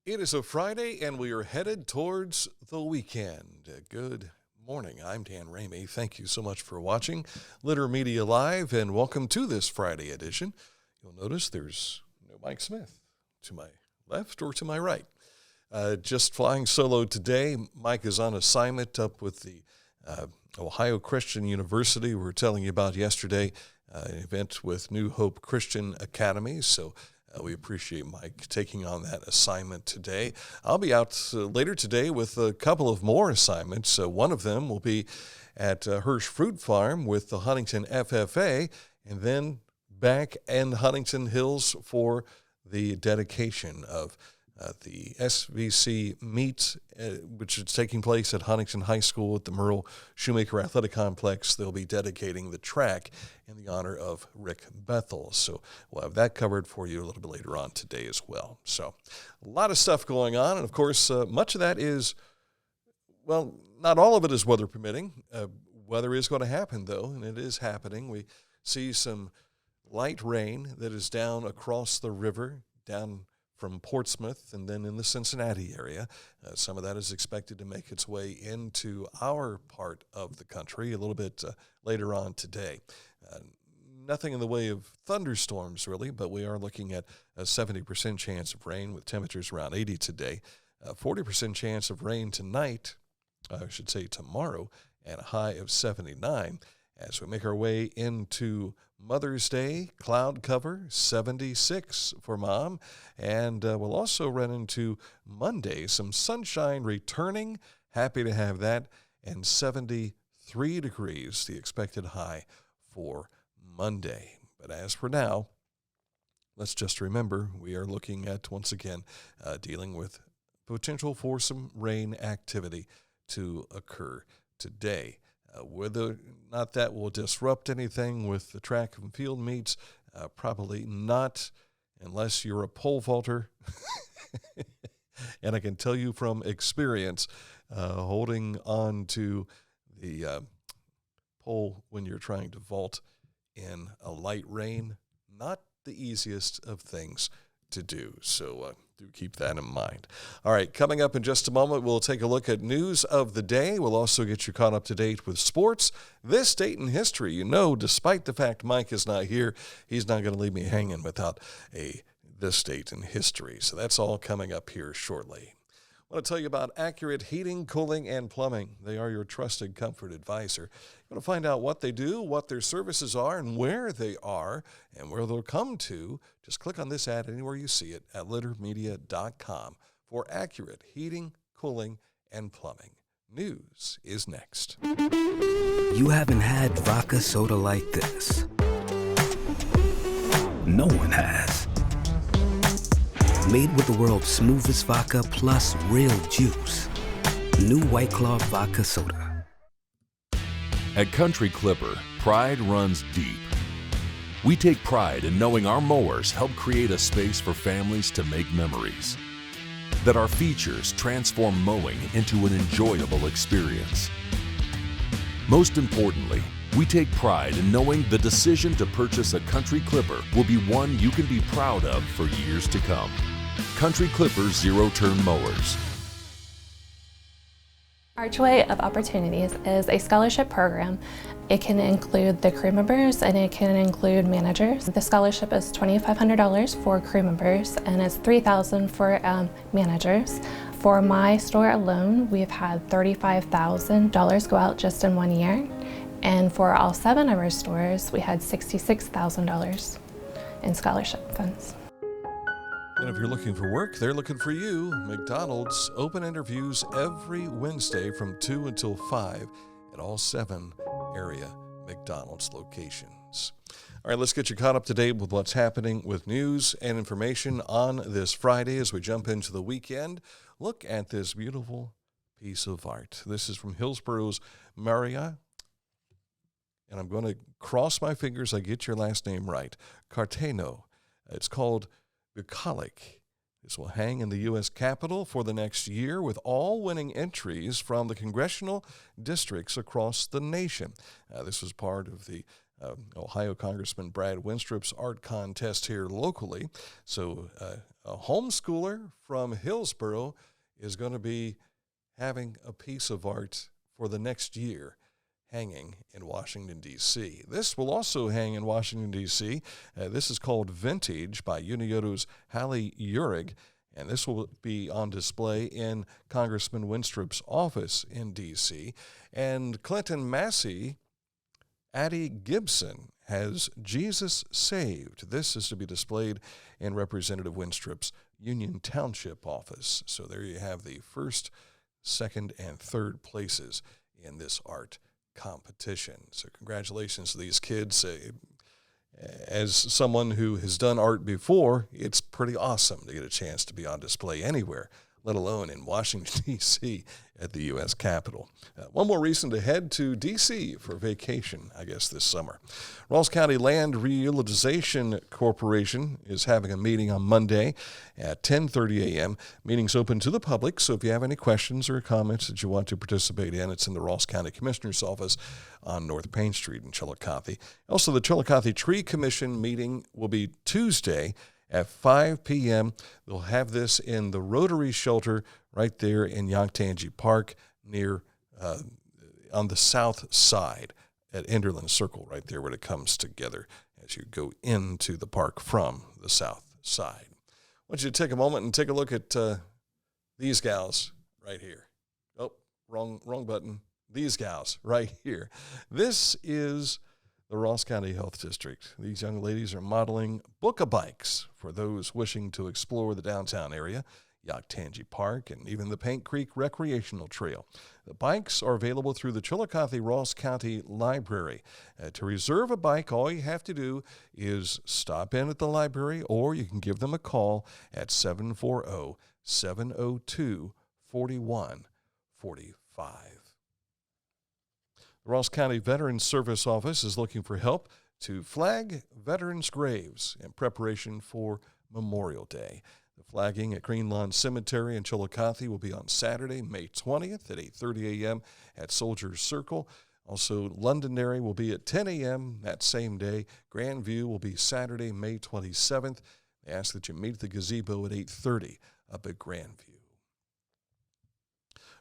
It is a Friday, and we are headed towards the weekend. Good morning. I'm Dan Ramey. Thank you so much for watching Litter Media Live, and welcome to this Friday edition. You'll notice there's no Mike Smith to my left or to my right. Just flying solo today. Mike is on assignment up with the Ohio Christian University. We were telling you about yesterday, an event with New Hope Christian Academy. So we appreciate Mike taking on that assignment today. I'll be out later today with a couple of more assignments. One of them will be at Hirsch Fruit Farm with the Huntington FFA, and then back in Huntington Hills for the dedication of the SVC meet, which is taking place at Huntington High School at the Merle Shoemaker Athletic Complex. They'll be dedicating the track in the honor of Rick Bethel. So we'll have that covered for you a little bit later on today as well. So a lot of stuff going on. And, of course, much of that is, well, not all of it is weather permitting. Weather is going to happen, though, and it is happening. We see some light rain that is down across the river, down from Portsmouth and then in the Cincinnati area. Some of that is expected to make its way into our part of the country a little bit later on today. Nothing in the way of thunderstorms, really, but we are looking at a 70% chance of rain with temperatures around 80 today. 40% chance of rain tonight, I should say tomorrow, and a high of 79. As we make our way into Mother's Day, cloud cover, 76 for Mom. And we'll also run into Monday, some sunshine returning. Happy to have that. And 73 degrees, the expected high for Monday. But as for now, let's just remember we are looking at, once again, dealing with potential for some rain activity to occur today. Whether or not that will disrupt anything with the track and field meets, probably not, unless you're a pole vaulter. And I can tell you from experience, holding on to the pole when you're trying to vault in a light rain, not the easiest of things to do. So do keep that in mind. All right, coming up in just a moment, we'll take a look at news of the day. We'll also get you caught up to date with sports, this date in history. You know, despite the fact Mike is not here, he's not going to leave me hanging without a this date in history. So that's all coming up here shortly. I want to tell you about Accurate Heating, Cooling, and Plumbing. They are your trusted comfort advisor. You want to find out what they do, what their services are, and where they are, and where they'll come to. Just click on this ad anywhere you see it at littermedia.com for Accurate Heating, Cooling, and Plumbing. News is next. You haven't had vodka soda like this. No one has. Made with the world's smoothest vodka plus real juice. New White Claw Vodka Soda. At Country Clipper, pride runs deep. We take pride in knowing our mowers help create a space for families to make memories. That our features transform mowing into an enjoyable experience. Most importantly, we take pride in knowing the decision to purchase a Country Clipper will be one you can be proud of for years to come. Country Clipper Zero-Turn Mowers. Archway of Opportunities is a scholarship program. It can include the crew members and it can include managers. The scholarship is $2,500 for crew members and it's $3,000 for managers. For my store alone, we've had $35,000 go out just in 1 year. And for all 7 of our stores, we had $66,000 in scholarship funds. And if you're looking for work, they're looking for you. McDonald's open interviews every Wednesday from 2 until 5 at all 7 area McDonald's locations. All right, let's get you caught up to date with what's happening with news and information on this Friday as we jump into the weekend. Look at this beautiful piece of art. This is from Hillsborough's Maria, and I'm going to cross my fingers I get your last name right, Carteno. It's called Bucolic. This will hang in the U.S. Capitol for the next year with all winning entries from the congressional districts across the nation. This was part of the Ohio Congressman Brad Winstrup's art contest here locally. So a homeschooler from Hillsboro is going to be having a piece of art for the next year hanging in Washington, D.C. This will also hang in Washington, D.C. This is called Vintage by Unioto's Hallie Uhrig, and this will be on display in Congressman Winstrup's office in D.C. And Clinton Massie, Addie Gibson has Jesus Saved. This is to be displayed in Representative Winstrup's Union Township office. So there you have the first, second, and third places in this art competition. So congratulations to these kids. As someone who has done art before, it's pretty awesome to get a chance to be on display anywhere, let alone in Washington, D.C. at the U.S. Capitol. One more reason to head to D.C. for vacation, I guess, this summer. Rawls County Land Realization Corporation is having a meeting on Monday at 10:30 a.m. Meeting's open to the public, so if you have any questions or comments that you want to participate in, it's in the Rawls County Commissioner's office on North Payne Street in Chillicothe. Also, the Chillicothe Tree Commission meeting will be Tuesday at 5 p.m. They'll have this in the Rotary Shelter right there in Yoctangi Park near on the south side at Enderlin Circle, right there where it comes together as you go into the park from the south side. I want you to take a moment and take a look at these gals right here. Oh, wrong button. These gals right here. This is the Rawls County Health District. These young ladies are modeling Book-A-Bikes for those wishing to explore the downtown area, Yoctangi Park, and even the Paint Creek Recreational Trail. The bikes are available through the Chillicothe Rawls County Library. To reserve a bike, all you have to do is stop in at the library, or you can give them a call at 740-702-4145. The Rawls County Veterans Service Office is looking for help to flag veterans' graves in preparation for Memorial Day. The flagging at Green Lawn Cemetery in Chillicothe will be on Saturday, May 20th at 8:30 a.m. at Soldiers Circle. Also, Londonderry will be at 10 a.m. that same day. Grandview will be Saturday, May 27th. They ask that you meet at the gazebo at 8:30 up at Grandview.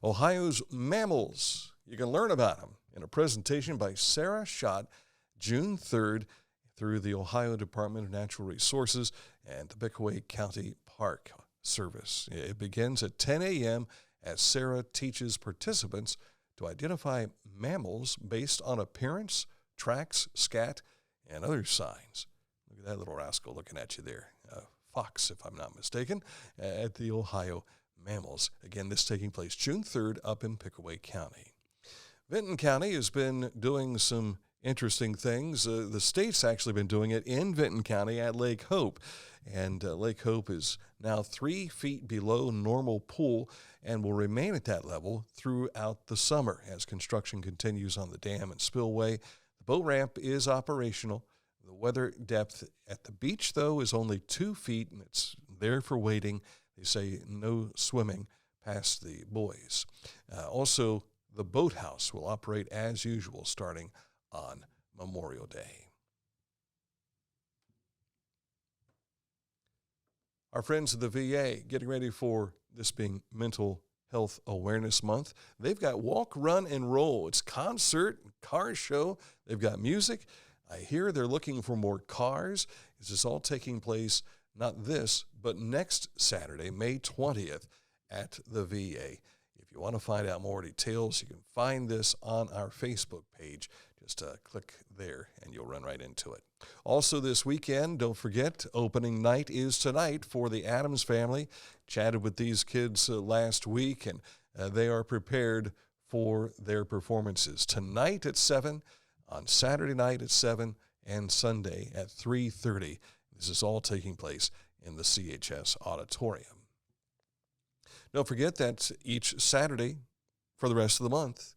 Ohio's mammals. You can learn about them in a presentation by Sarah Schott, June 3rd, through the Ohio Department of Natural Resources and the Pickaway County Park Service. It begins at 10 a.m. as Sarah teaches participants to identify mammals based on appearance, tracks, scat, and other signs. Look at that little rascal looking at you there. Fox, if I'm not mistaken, at the Ohio Mammals. Again, this taking place June 3rd up in Pickaway County. Vinton County has been doing some interesting things. The state's actually been doing it in Vinton County at Lake Hope. And Lake Hope is now 3 feet below normal pool and will remain at that level throughout the summer as construction continues on the dam and spillway. The boat ramp is operational. The weather depth at the beach, though, is only 2 feet, and it's there for waiting. They say no swimming past the buoys. Also, the boathouse will operate as usual starting on Memorial Day. Our friends at the VA getting ready for this being Mental Health Awareness Month. They've got Walk, Run, and Roll. It's concert, car show. They've got music. I hear they're looking for more cars. This is all taking place, not this, but next Saturday, May 20th at the VA. If you want to find out more details, you can find this on our Facebook page. Just click there and you'll run right into it. Also this weekend, don't forget, opening night is tonight for the Addams Family. Chatted with these kids last week, and they are prepared for their performances. Tonight at 7, on Saturday night at 7, and Sunday at 3:30. This is all taking place in the CHS Auditorium. Don't forget that each Saturday for the rest of the month,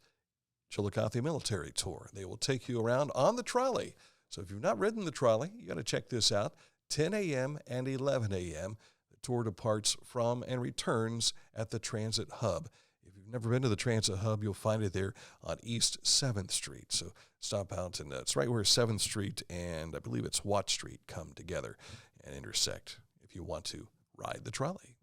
Chillicothe Military Tour. They will take you around on the trolley. So if you've not ridden the trolley, you got to check this out. 10 a.m. and 11 a.m. The tour departs from and returns at the Transit Hub. If you've you've never been to the Transit Hub, you'll find it there on East 7th Street. So stop out, and it's right where 7th Street and I believe it's Watt Street come together and intersect if you want to ride the trolley.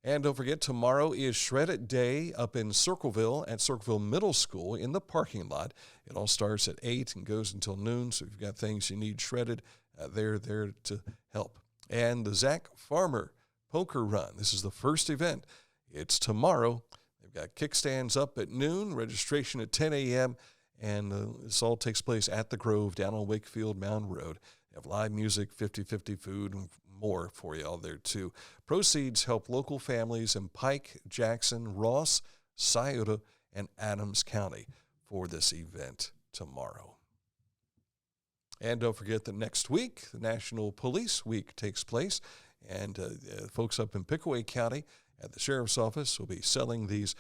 And don't forget, tomorrow is Shred It Day up in Circleville at Circleville Middle School in the parking lot. It all starts at 8 and goes until noon, so if you've got things you need shredded, they're there to help. And the Zach Farmer Poker Run. This is the first event. It's tomorrow. They've got kickstands up at noon, registration at 10 a.m., and this all takes place at the Grove down on Wakefield Mound Road. They have live music, 50-50 food, and more for you all there too. Proceeds help local families in Pike, Jackson, Ross, Scioto, and Adams County for this event tomorrow. And don't forget that next week, the National Police Week takes place, and folks up in Pickaway County at the Sheriff's Office will be selling these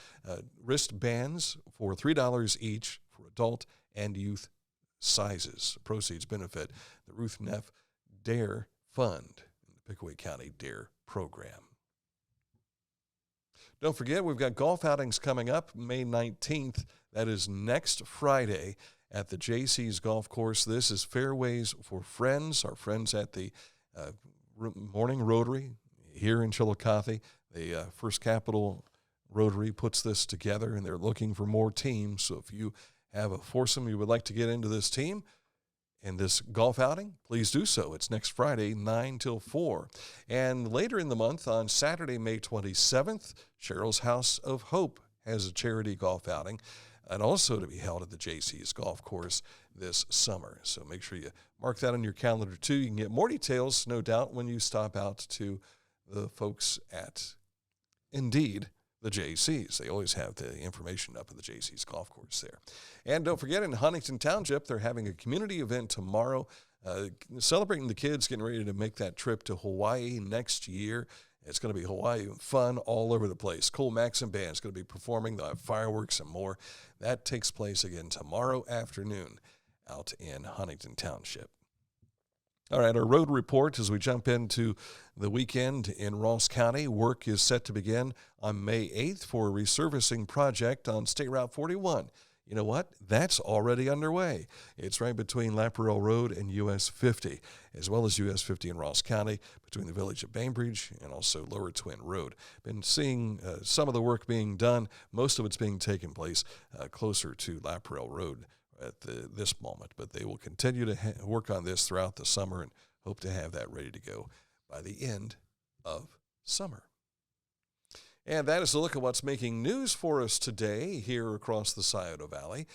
wristbands for $3 each for adult and youth sizes. Proceeds benefit the Ruth Neff DARE Fund in the Pickaway County DARE program. Don't forget, we've got golf outings coming up May 19th. That is next Friday at the Jaycees Golf Course. This is Fairways for Friends, our friends at the Morning Rotary here in Chillicothe. The First Capital Rotary puts this together, and they're looking for more teams. So if you have a foursome you would like to get into this team and this golf outing, please do so. It's next Friday, 9 till 4. And later in the month, on Saturday, May 27th, Cheryl's House of Hope has a charity golf outing, and also to be held at the Jaycees Golf Course this summer. So make sure you mark that on your calendar, too. You can get more details, no doubt, when you stop out to the folks at, indeed, the Jaycees. They always have the information up at the Jaycees Golf Course there. And don't forget, in Huntington Township, they're having a community event tomorrow, celebrating the kids getting ready to make that trip to Hawaii next year. It's going to be Hawaii fun all over the place. Cole Maxon Band is going to be performing. They'll have fireworks and more. That takes place again tomorrow afternoon out in Huntington Township. All right, our road report as we jump into the weekend in Ross County. Work is set to begin on May 8th for a resurfacing project on State Route 41. You know what? That's already underway. It's right between Laparelle Road and US 50, as well as US 50 in Ross County, between the village of Bainbridge and also Lower Twin Road. Been seeing some of the work being done. Most of it's being taken place closer to Laparelle Road at this moment, but they will continue to work on this throughout the summer and hope to have that ready to go by the end of summer. And that is a look at what's making news for us today here across the Scioto Valley.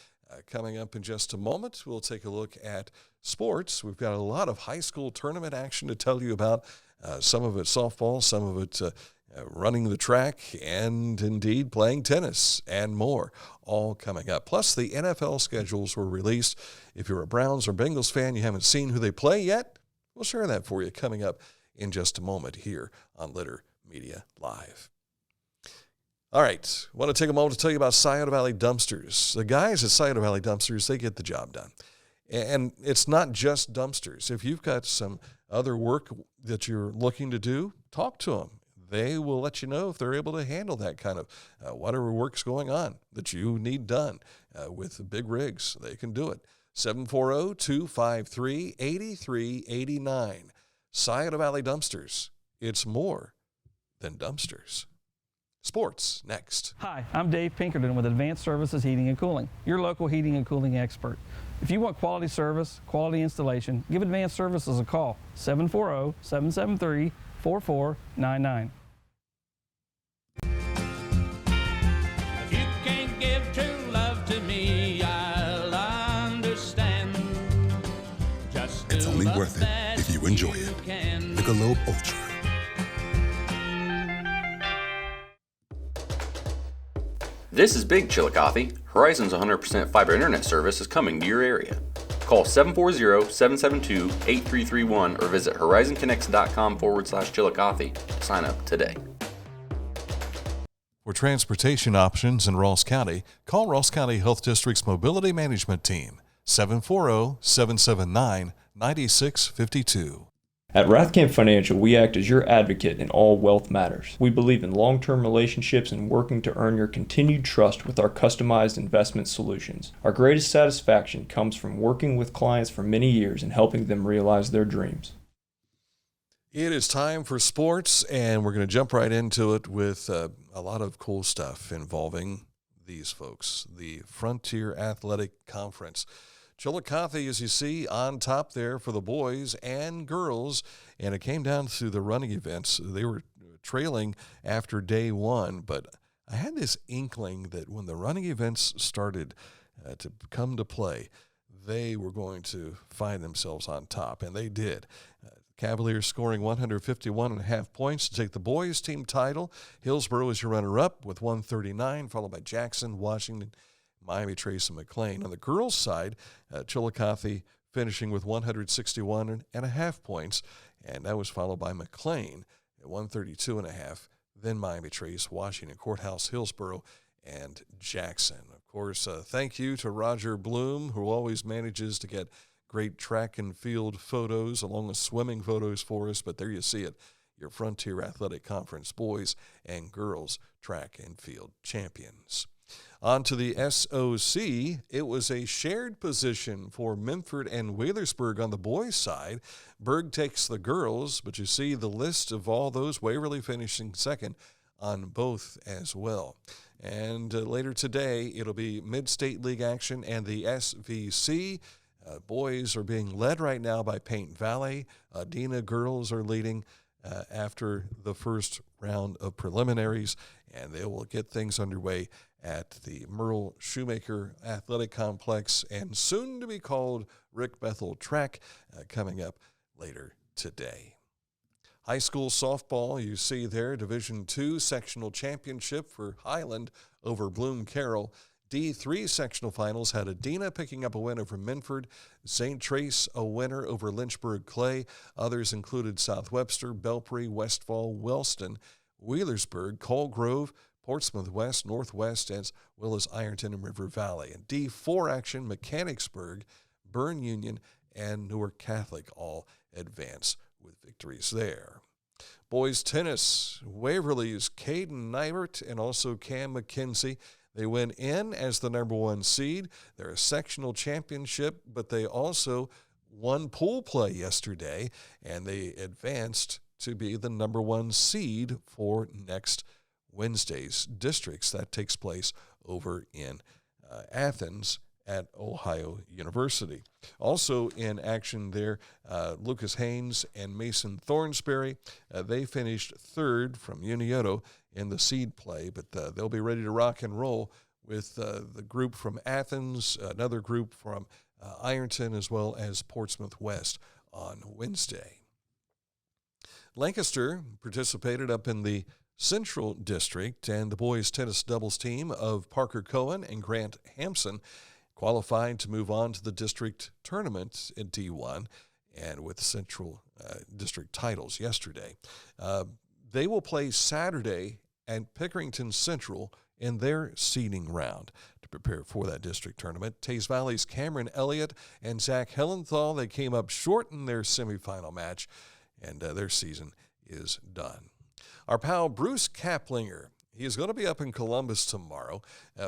Coming up in just a moment, we'll take a look at sports. We've got a lot of high school tournament action to tell you about, some of it softball, some of it running the track, and indeed playing tennis and more, all coming up. Plus, the NFL schedules were released. If you're a Browns or Bengals fan, you haven't seen who they play yet, we'll share that for you coming up in just a moment here on Litter Media Live. All right, I want to take a moment to tell you about Scioto Valley Dumpsters. The guys at Scioto Valley Dumpsters, they get the job done. And it's not just dumpsters. If you've got some other work that you're looking to do, talk to them. They will let you know if they're able to handle that kind of whatever work's going on that you need done with the big rigs. They can do it. 740-253-8389. Scioto Valley Dumpsters. It's more than dumpsters. Sports next. Hi, I'm Dave Pinkerton with Advanced Services Heating and Cooling, your local heating and cooling expert. If you want quality service, quality installation, give Advanced Services a call, 740-773-4499. If you can't give true love to me, I'll understand. Just It's only worth it if you enjoy it. Michelob Ultra. This is Big Chillicothe. Horizon's 100% fiber internet service is coming to your area. Call 740-772-8331 or visit horizonconnects.com/Chillicothe to sign up today. For transportation options in Ross County, call Ross County Health District's Mobility Management Team, 740-779-9652. At Rathkamp Financial, we act as your advocate in all wealth matters. We believe in long-term relationships and working to earn your continued trust with our customized investment solutions. Our greatest satisfaction comes from working with clients for many years and helping them realize their dreams. It is time for sports, and we're going to jump right into it with a lot of cool stuff involving these folks, the Frontier Athletic Conference. Chillicothe, as you see, on top there for the boys and girls, and it came down to the running events. They were trailing after day one, but I had this inkling that when the running events started to come to play, they were going to find themselves on top, and they did. Cavaliers scoring 151.5 points to take the boys' team title. Hillsboro is your runner-up with 139, followed by Jackson, Washington, Miami, Trace, and McLean. On the girls' side, Chillicothe finishing with 161.5 points, and that was followed by McLean at 132.5, then Miami, Trace, Washington, Courthouse, Hillsboro, and Jackson. Of course, thank you to Roger Bloom, who always manages to get great track and field photos along with swimming photos for us, but there you see it, your Frontier Athletic Conference boys and girls track and field champions. On to the SOC, it was a shared position for Minford and Wheelersburg on the boys' side. Berg takes the girls, but you see the list of all those, Waverly finishing second on both as well. And later today, it'll be Mid-State League action and the SVC. Boys are being led right now by Paint Valley. Dina girls are leading after the first round of preliminaries, and they will get things underway at the Merle Shoemaker Athletic Complex and soon to be called Rick Bethel Track coming up later today. High school softball, you see there, Division II sectional championship for Highland over Bloom Carroll. D3 sectional finals had Adena picking up a win over Minford, St. Trace a winner over Lynchburg Clay. Others included South Webster, Belpre, Westfall, Wellston, Wheelersburg, Cole Grove, Portsmouth West, Northwest, as well as Ironton and River Valley. And D4 action, Mechanicsburg, Bern Union, and Newark Catholic all advance with victories there. Boys tennis, Waverly's Caden Nybert and also Cam McKenzie. They went in as the number one seed. They're a sectional championship, but they also won pool play yesterday, and they advanced to be the number one seed for next Wednesday's districts. That takes place over in Athens at Ohio University. Also in action there, Lucas Haynes and Mason Thornsberry. They finished third from Unioto in the seed play, but they'll be ready to rock and roll with the group from Athens, another group from Ironton, as well as Portsmouth West on Wednesday. Lancaster participated up in the Central District, and the boys tennis doubles team of Parker Cohen and Grant Hampson qualified to move on to the district tournament in D1 and with Central District titles yesterday. They will play Saturday at Pickerington Central in their seeding round to prepare for that district tournament. Taze Valley's Cameron Elliott and Zach Hellenthal, they came up short in their semifinal match, and their season is done. Our pal Bruce Kaplinger, he is going to be up in Columbus tomorrow.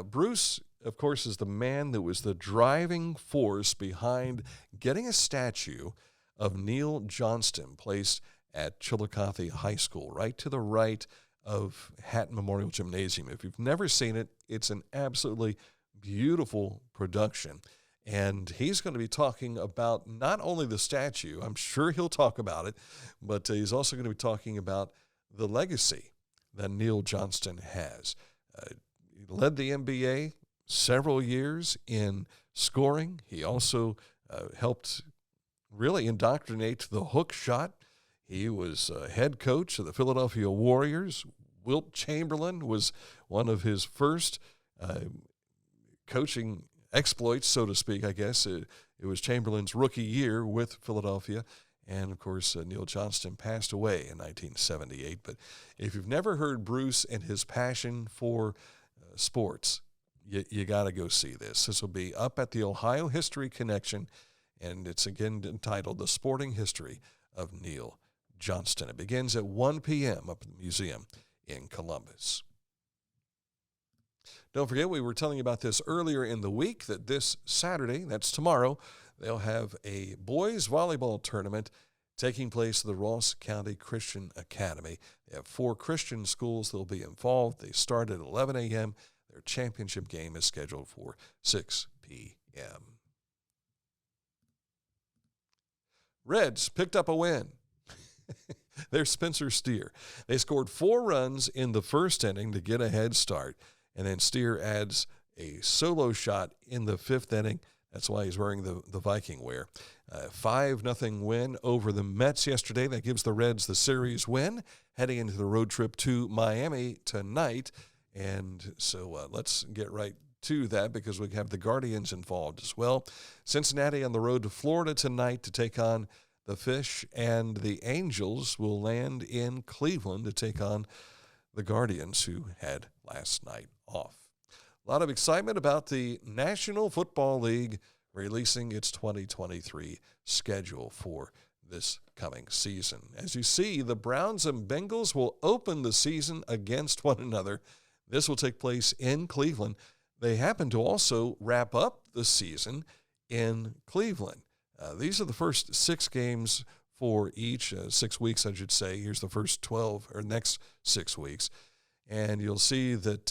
Bruce, of course, is the man that was the driving force behind getting a statue of Neil Johnston placed at Chillicothe High School, right to the right of Hatton Memorial Gymnasium. If you've never seen it, it's an absolutely beautiful production. And he's going to be talking about not only the statue, I'm sure he'll talk about it, but he's also going to be talking about the legacy that Neil Johnston has. He led the NBA several years in scoring. He also helped really indoctrinate the hook shot. He was head coach of the Philadelphia Warriors. Wilt Chamberlain was one of his first coaching exploits, so to speak, I guess. It was Chamberlain's rookie year with Philadelphia. And, of course, Neil Johnston passed away in 1978. But if you've never heard Bruce and his passion for sports, you got to go see this. This will be up at the Ohio History Connection, and it's again entitled The Sporting History of Neil Johnston. It begins at 1 p.m. up at the museum in Columbus. Don't forget, we were telling you about this earlier in the week, that this Saturday, that's tomorrow, they'll have a boys volleyball tournament taking place at the Ross County Christian Academy. They have 4 Christian schools that will be involved. They start at 11 a.m. Their championship game is scheduled for 6 p.m. Reds picked up a win. There's Spencer Steer. They scored 4 runs in the first inning to get a head start, and then Steer adds a solo shot in the 5th inning. That's why he's wearing the Viking wear. 5-0 win over the Mets yesterday. That gives the Reds the series win, heading into the road trip to Miami tonight. And so let's get right to that, because we have the Guardians involved as well. Cincinnati on the road to Florida tonight to take on the Fish, and the Angels will land in Cleveland to take on the Guardians, who had last night off. A lot of excitement about the National Football League releasing its 2023 schedule for this coming season. As you see, the Browns and Bengals will open the season against one another. This will take place in Cleveland. They happen to also wrap up the season in Cleveland. These are the first 6 games for each, 6 weeks, I should say. Here's the first 12, or next 6 weeks. And you'll see that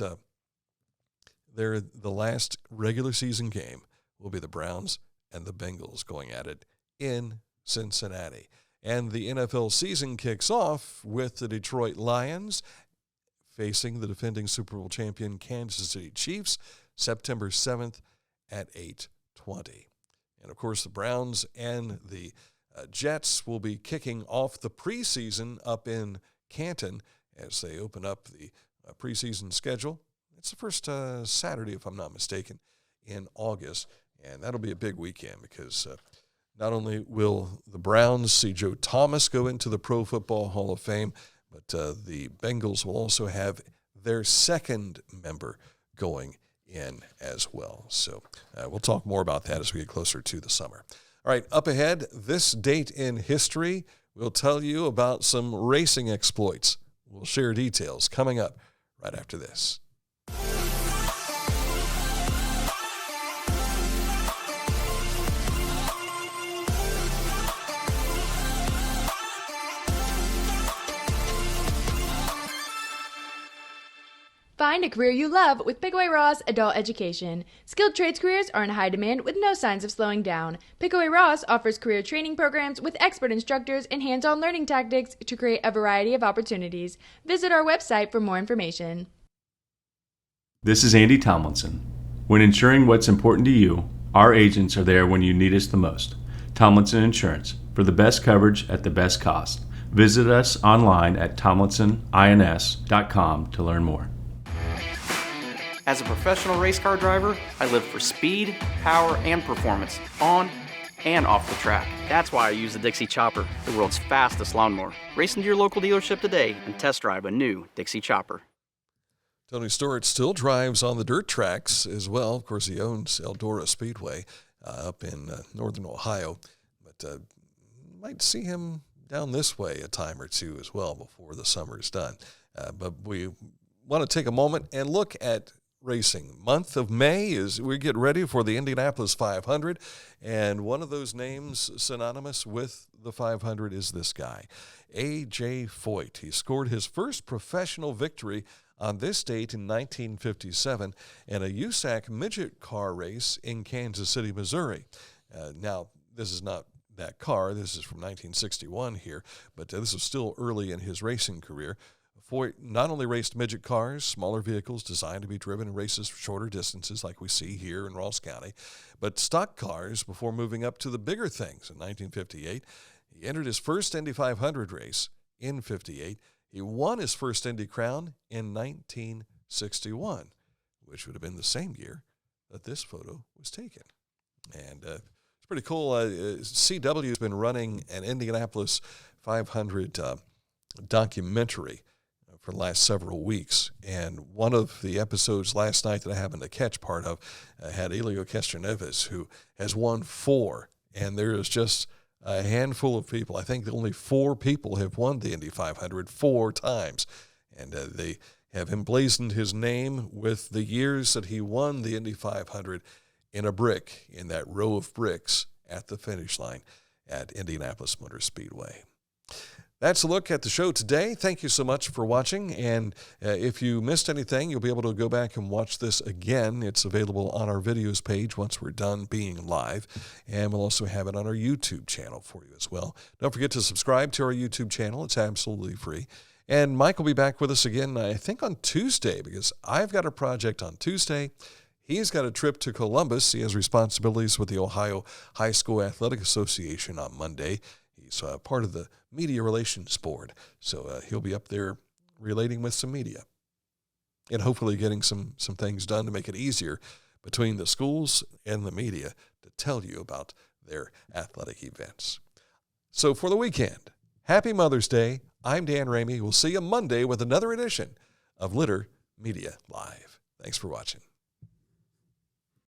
the last regular season game will be the Browns and the Bengals going at it in Cincinnati. And the NFL season kicks off with the Detroit Lions facing the defending Super Bowl champion Kansas City Chiefs, September 7th at 8:20. And, of course, the Browns and the Jets will be kicking off the preseason up in Canton as they open up the preseason schedule. It's the first Saturday, if I'm not mistaken, in August. And that'll be a big weekend, because not only will the Browns see Joe Thomas go into the Pro Football Hall of Fame, but the Bengals will also have their second member going in as well. So we'll talk more about that as we get closer to the summer. All right, up ahead, this date in history, we'll tell you about some racing exploits. We'll share details coming up right after this. Find a career you love with Pickaway Ross Adult Education. Skilled trades careers are in high demand with no signs of slowing down. Pickaway Ross offers career training programs with expert instructors and hands-on learning tactics to create a variety of opportunities. Visit our website for more information. This is Andy Tomlinson. When ensuring what's important to you, our agents are there when you need us the most. Tomlinson Insurance, for the best coverage at the best cost. Visit us online at tomlinsonins.com to learn more. As a professional race car driver, I live for speed, power, and performance, on and off the track. That's why I use the Dixie Chopper, the world's fastest lawnmower. Race into your local dealership today and test drive a new Dixie Chopper. Tony Stewart still drives on the dirt tracks as well. Of course, he owns Eldora Speedway up in northern Ohio. But might see him down this way a time or two as well before the summer is done. But we want to take a moment and look at racing. Month of May is we get ready for the Indianapolis 500, and one of those names synonymous with the 500 is this guy, A.J. Foyt. He scored his first professional victory on this date in 1957 in a USAC midget car race in Kansas City, Missouri. Now, this is not that car. This is from 1961 here, but this was still early in his racing career. Foyt not only raced midget cars, smaller vehicles designed to be driven in races for shorter distances like we see here in Ross County, but stock cars before moving up to the bigger things. In 1958, he entered his first Indy 500 race in 58. He won his first Indy crown in 1961, which would have been the same year that this photo was taken. And it's pretty cool. CW has been running an Indianapolis 500 documentary for the last several weeks. And one of the episodes last night that I happened to catch part of had Elio Castroneves, who has won 4. And there is just a handful of people. I think only 4 people have won the Indy 500 4 times. And they have emblazoned his name with the years that he won the Indy 500 in a brick, in that row of bricks at the finish line at Indianapolis Motor Speedway. That's a look at the show today. Thank you so much for watching. And if you missed anything, you'll be able to go back and watch this again. It's available on our videos page once we're done being live. And we'll also have it on our YouTube channel for you as well. Don't forget to subscribe to our YouTube channel. It's absolutely free. And Mike will be back with us again, I think, on Tuesday, because I've got a project on Tuesday. He's got a trip to Columbus. He has responsibilities with the Ohio High School Athletic Association on Monday. He's part of the Media Relations Board, so he'll be up there relating with some media and hopefully getting some things done to make it easier between the schools and the media to tell you about their athletic events. So for the weekend, happy Mother's Day. I'm Dan Ramey. We'll see you Monday with another edition of Litter Media Live. Thanks for watching.